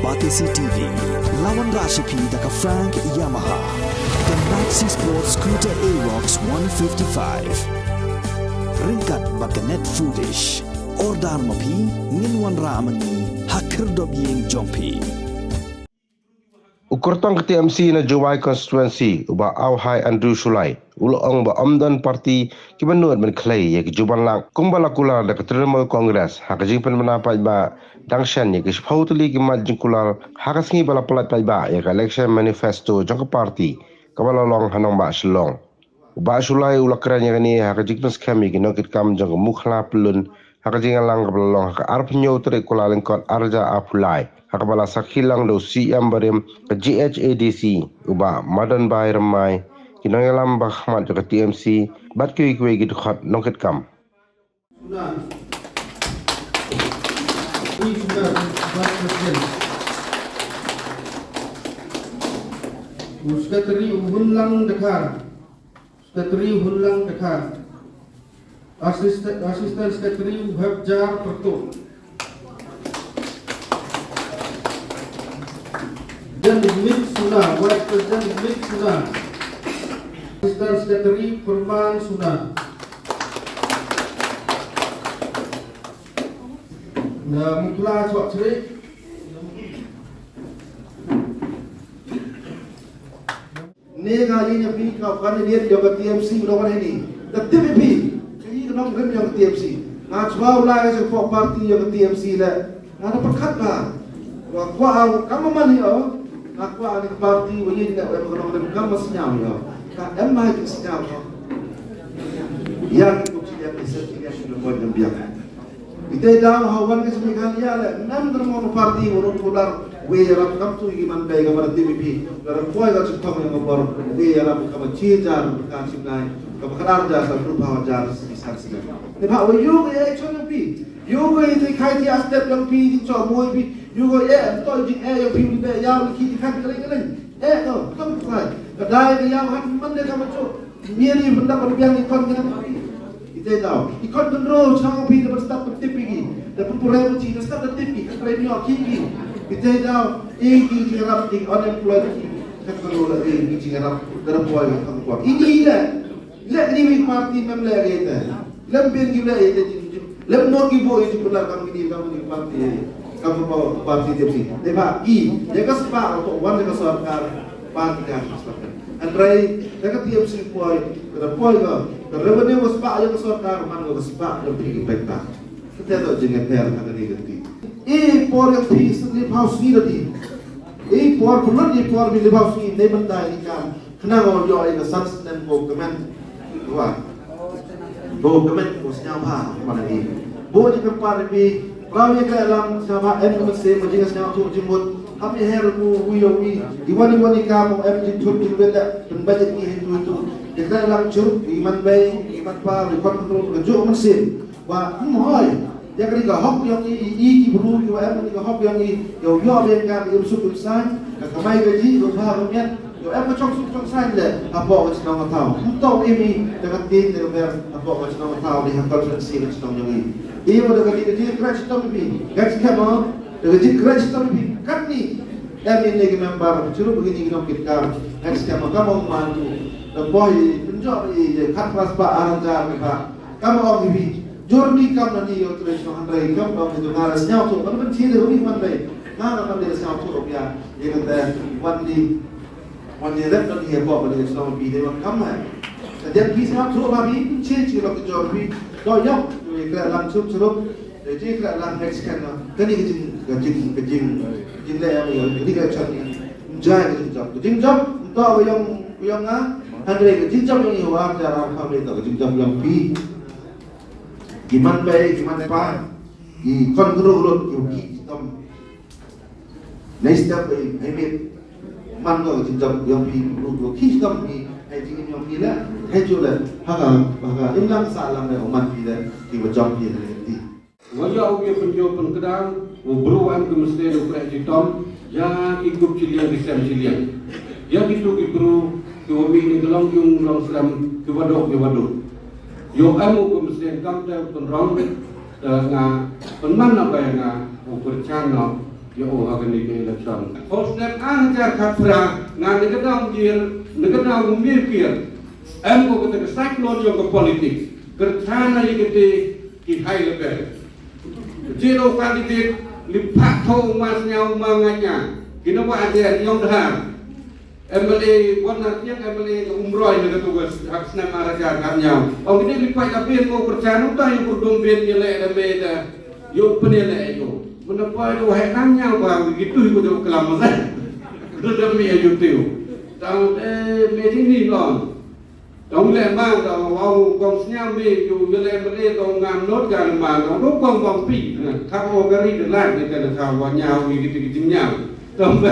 Batisi TV, lawan Rashipi daka Frank Yamaha, dan Maxi Sports Scooter Aerox 155. Ringkat baka net foodish, ordar mapi, nginwan ramani, hakir dobyeng jompi. Ukurtang ke TMC na Awhai constituency uba Awhai Andrew Shullai ulong ba amdan parti kibanuat men clay ya kejuban lang kumbala Kular da keterima kongres hakajing pen menapai ba dangshan ya kespautuli kimat jing Kular hakasingi bala pelat pai ba ya election manifesto jang parti kabala long hanong ba Shlong uba Shullai ulakran ya ni hakajing pen skami kino kit kam jang mukhla pelun hakajing lang kabala long hak arpnyo tere Kular lengkot arja Awhai hakabala sakhilang do siam barem ke GHADC uba madan bai ramai kinongalam bahmat ke TMC bat kui gitu khat nongket kam Sekretari Hunlang Dekar Asisten Sekretari Habjar Pertuk dan Mik Sunnah, Vice President Mik Sunnah, Asisten Sekretari Perman Sunnah. Mukla Cok Cerik, ni kali ni pi kau kan dia ke TMC berapa ini? TPP, ini kenapa kena yang TMC? Ngacau lah sebab parti yang TMC lah. Ada perkat lah. Wah, kamu mana ya? Aku ada parti begini tak berkenaan kamu senyum ya. Kan emang itu senyum. Yang itu dia bisa sudah buat jembiak. Kita dah hawan ke sini kali ya le. Enam termono parti urut Kular. We Arab kam tu iman baik kepada TPP. Dalam poin kalau kita mengabar we Arab kamu cijar kan Shullai. Kamu kenar jasa berupa jar sebesar sekali. Tapi we you ke action pi. You ke kai dia step yang pi di cowok pi. You go toy jing yang pi di yang kita kan kering. Tu, kamu kai. Kedai yang hat mana kamu cok. Miri benda berbiang ikon dengan pi. Kita tahu. Ikon control jangan pi dapat start TPP. Dapat pura uci start TPP. Kedai ni kiki. Kita tahu. Ini jarap di unemployed. Kalau lagi ini jarap dalam poin yang kuat. Ini dah. Lihat ni parti memang lagi itu. Lebih gila itu. Lebih more gibo itu benar kamu di parti. Kamu bawa parti TMC. Lepas jaga sepak untuk wan jaga sarkar parti dah sepak. Andrai jaga TMC poin. Kalau poin ke revenue sepak jaga sarkar mana ke sepak lebih baik tak. Kita tahu jangan ter kata ni ganti. Poin yang pi sendiri house ni tadi. Poin bulan ni poin bila house ni ni benda ini kan. Kenapa orang jual ini substance government. Wah, government bosnya apa mana ni? Bos jika parti, kalau yang dalam sama MMC macam yang tu jemput, kami hermu wiyowi, iwan kamu MMC tu benda dan budget ni itu. Jika dalam curut iman baik, iman par, iman kontrol kerja mesin. Wah, yang ketiga hak yang ini buru, yang hak yang ini, yang yang kan yang suku besar, kamai gaji, rumah rumah. Yo, apa cong sign le, apa wajib nama tahu. Untuk ini dengan tim dengan apa wajib nama tahu di hakal sensasi wajib nama yang ini. Ia dengan dia crash tom ini, gaji kamu dengan dia crash tom ini. Kan ni, kami lagi member curup begini kita kita gaji kamu mandu. Dan boy penjawab ini kan kelas pak aranjar mereka. Kamu orang ini, journey kamu nanti yo terus handai kamu orang itu ngaras nyau tu, kamu kan ciri orang mandai. Ngaras mandai nyau tu rupiah, dia kata wandi. Wanita dan dia bawa pada Islam bida macam mana? Dan kisah tu kami change kalau kerja kami, kalau yang kita langsung suruh, jadi kita langsung next kan, kan ini kejing lah yang ini kerja ni, jaya kejing job, untuk yang Andre kejing job yang awak jarang kami tahu kejing job yang pi, gimana baik gimana apa, kontrol yang kita, next step ini. Mangga jejak yang pi lu kisam ni jingin yang pi la hejula haga imlang salam le umat pi la ki wajam pi nanti wajah ubi penjopan kedang ubruan ke mesir ukrek jitom ya ikut cilian risam cilian ya gitu ibru ke wabi ni gelong yung long selam ke wadok yo amu ke mesir kam ta penrong nga penman apa yang ukur chano ya akan di election. Hostnet aja kapra na negara umir em ko kata cyclone yang ke politik kerana yang kita di high level. Jero kandidat lipat thong masnya umanganya kena buat ada yang dah MLA warna tiang MLA umroh yang tugas hak senam araja karnya. Orang ini lipat tapi mau percaya tak yang berdombin nilai ada beda. Yo penilai yo. Menapa yo henangnya bang begitu ikut yo kelamaan. Sudah mi ayo tu. Tahu medini long. Tahu le mang tahu au kong senyam mi yo nilai MLA tahu nganot kan mang tahu kong pi. Tahu gari de lain kita tahu wanyau gitu nyau. Tahu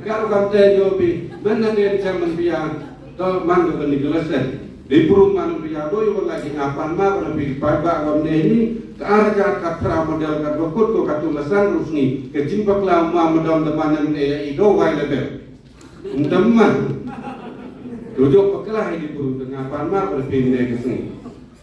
kalau kata yo bi mana dia zaman biar tahu mang ke ni kelasan. Di perumahan biar do yo lagi ngapan ma lebih pabak kami ini kearah katra model kat wakut ko katulasan rusni kejimpak lama modal teman yang ido wai level teman tujuh pekelah di puru tengah parma berpindah ke sini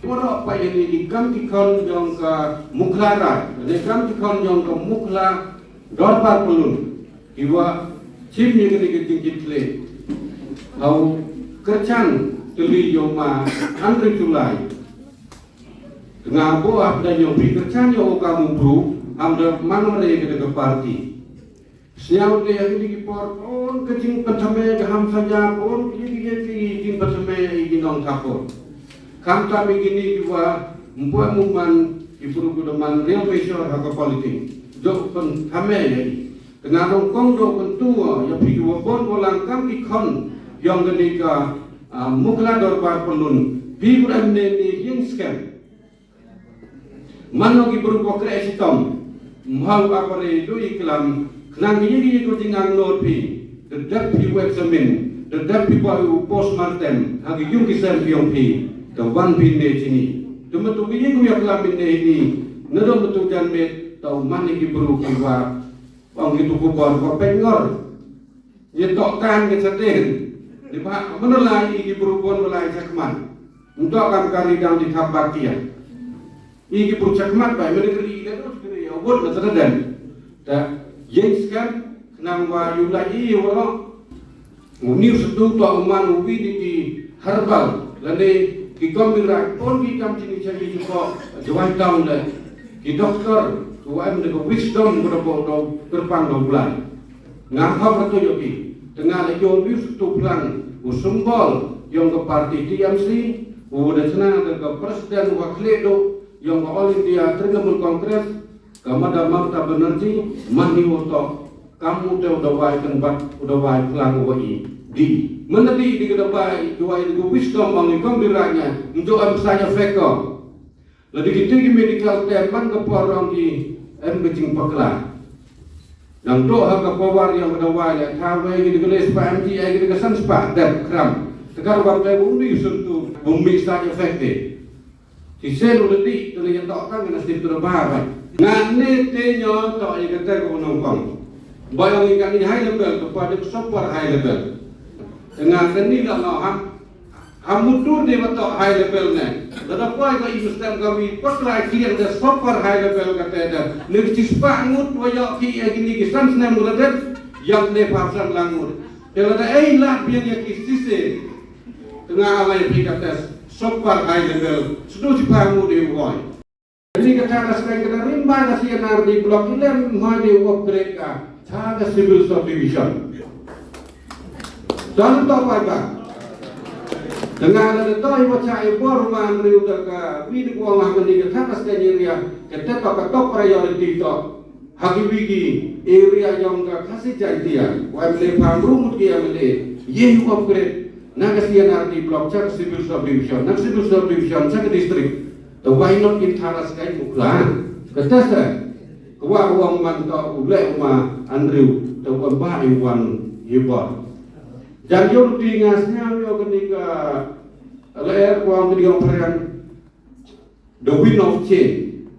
orang apa ini ikam tikon yang ke muklara ikam tikon yang ke mukla dorpar pelun iwa cimnya kini kejingkit le au kercan teli yoma Andre Shullai dengan buah dan yang berkerja yang kamu bro, amda mana mereka ke parti. Siapa dia yang di pon kecing pertama ham saja pon ini pertama ini non kapor. Kam kami gini juga membuat muman ibu gudaman real pressure hak politik. Jok pun kami ini dengan rongkong jok pentua yang pergi wabon bolang kami kon yang ketika mukla dorbar pelun. Bibu amneni yang scam. Mano ki berupa kreasi tom, mahal apa itu iklan, kenang ini ko tinggal nopi, dedap pi examen, dedap pi baru postmortem, hagi yung kisam piong pi, kawan pi ne sini, cuma tu ini ko yang kelam ini, nado betul janmet, tau mana ki berupa wa, orang itu ko baru pengor, ye tokkan ke seten, di bah mana lagi ki berupa mulai sakman, untuk akan kali dang di kabakia. Ini percakapan baik mereka ini terus kiri awal macam dan, yang sekarang nama yulai orang munir setu tua uman ubi di herbal, lalu kita mirak pun kita macam cari juga jual tahun dah, kita doktor tua mereka wisdom berapa berpang bulan, ngaham betul joki, tengah lagi munir setu plan usumbol yang ke parti TMC, udah senang ke presiden wakil yang all India Trinamool Kongres kamada mamta benerji mani woto kamu te udah wai tempat udah wai kelang wai di menadi di kedai dua itu wisdom mangikam biranya untuk amsanya feko lalu kita di medical teman ke porong di kecing pakla yang doa ke powar yang udah wai ya kawe di geles PMG ya di kesan spa dan kram sekarang waktu bumi sentuh bumi saja efektif. Si selu detik tu yang tak kan kena stip terbahar. Ngane tenyo tak yang kata ko nongkong. Bayang ikan ini high level kepada super high level. Dengan kini dah mau hamutur dia betul high level ni. Tetapi kalau Islam kami pakai kira dia super high level kata dia. Nek cispak ngut wajak ki gini kisan senam muladat yang ne pasang langut. Kalau ada lah biar dia kisise. Tengah awal yang kata super high level, sudah dibangun di Awhai. Ini kata sekarang kita rimba nasi yang di blok ini maju upgrade ka, cara civil subdivision. Dan tahu apa? Dengan ada tahu macam ibu rumah meriu dekat, video uang akan dikatakan sekarang area, kita pakai top priority to, hagi area yang kasih janjian, wabले pamrumut kia mele, ye upgrade. Nak kasihan arti blok cak civil subdivision, nak civil subdivision cak distrik. Tu why not in taras kai mukla? Kata saya, kau uang mantau ulek ma Andrew, tu kau bahai wan hibor. Jadi orang tinggasnya yo ketika leher uang ketika peran the wind of change.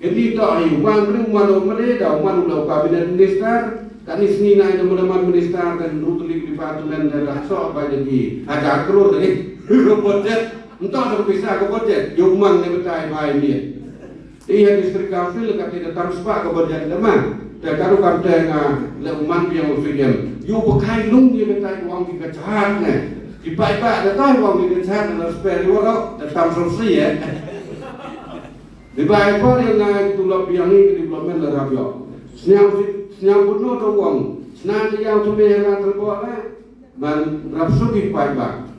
Ketika wan rumah mereka, wan ulau kabinet minister. Kan isni na ito mulaman minister dan rutulik di patulan dan lakso apa jadi ada keluar dari budget entah ada bisa ke budget yung mang na betay bahay niya Ia distrik council kat tidak tamspa ke berjaya lemah. Tapi kalau kata leuman yang ofisial, you pakai lung dia kata uang kita cahat ni. Dipak-pak datang uang kita cahat dalam spare dua datang selesai ya. Dipak apa yang nak tulap yang ini development lerap yo. Senyap bunuh tu uang. Senang dia yang sampai yang terbuat lah. Man rapsu dipak-pak.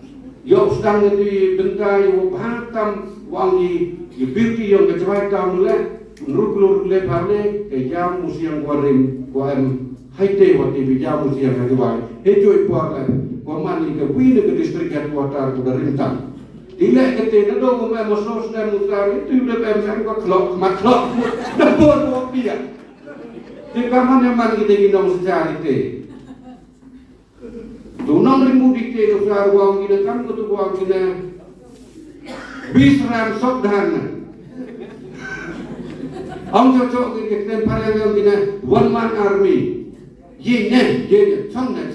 Yo sedang itu bentar yo batam uang di beauty yang kecewai tahun lah. Menurut Kular lepas ni, jam musim kuarim haite waktu di jam musim hadiwai. Hejui puak kuaman ni kewin ke distrik headquarter kuda rintang. Dilek kete nado kumai masos dan musar itu lebih macam kau kelok maklok dapur kopi ya. Di kamar yang mana kita ginong secara itu. Tunang ribu dikte usar uang kita kan kutu uang kita bisram sokdan. Ông cho cái tên parallel cái này one man army, ye xong này,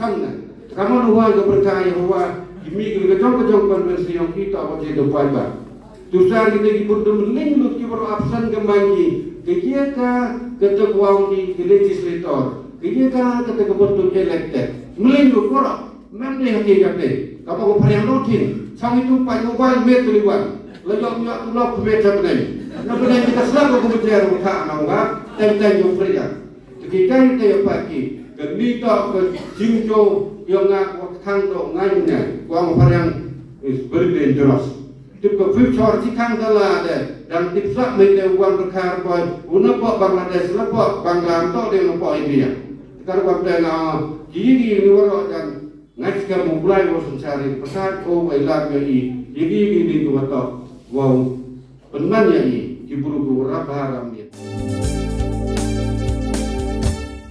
kamu luar kepercayaan bahwa demi kejong konvensi yang kita apa jadi apa. Tusar kita kibur demeling lu kibur absen kembali, kita ketuang di legislator, kita kebetul elected, meling lu korok, mana hati kate, kamu parallel rutin, sang itu pak mobile meter liwan, lejok tulok meter benar. Namun kita selalu berbicara tentang orang tentang yang berbeda. Ketika kita yang pagi, kita ke jingjo yang nak kang dok ngainya, kuang parang very dangerous. Tip ke future si kang dalah ada dan tip sak mereka uang berkar boy, unapok Bangladesh, unapok Bangladesh, atau dia unapok India. Sekarang waktu yang gigi ni orang dan ngai sekarang mulai bosan cari pesat oh ilah gigi ni tu atau wow. Penmannya ini diburu-buru haram dia.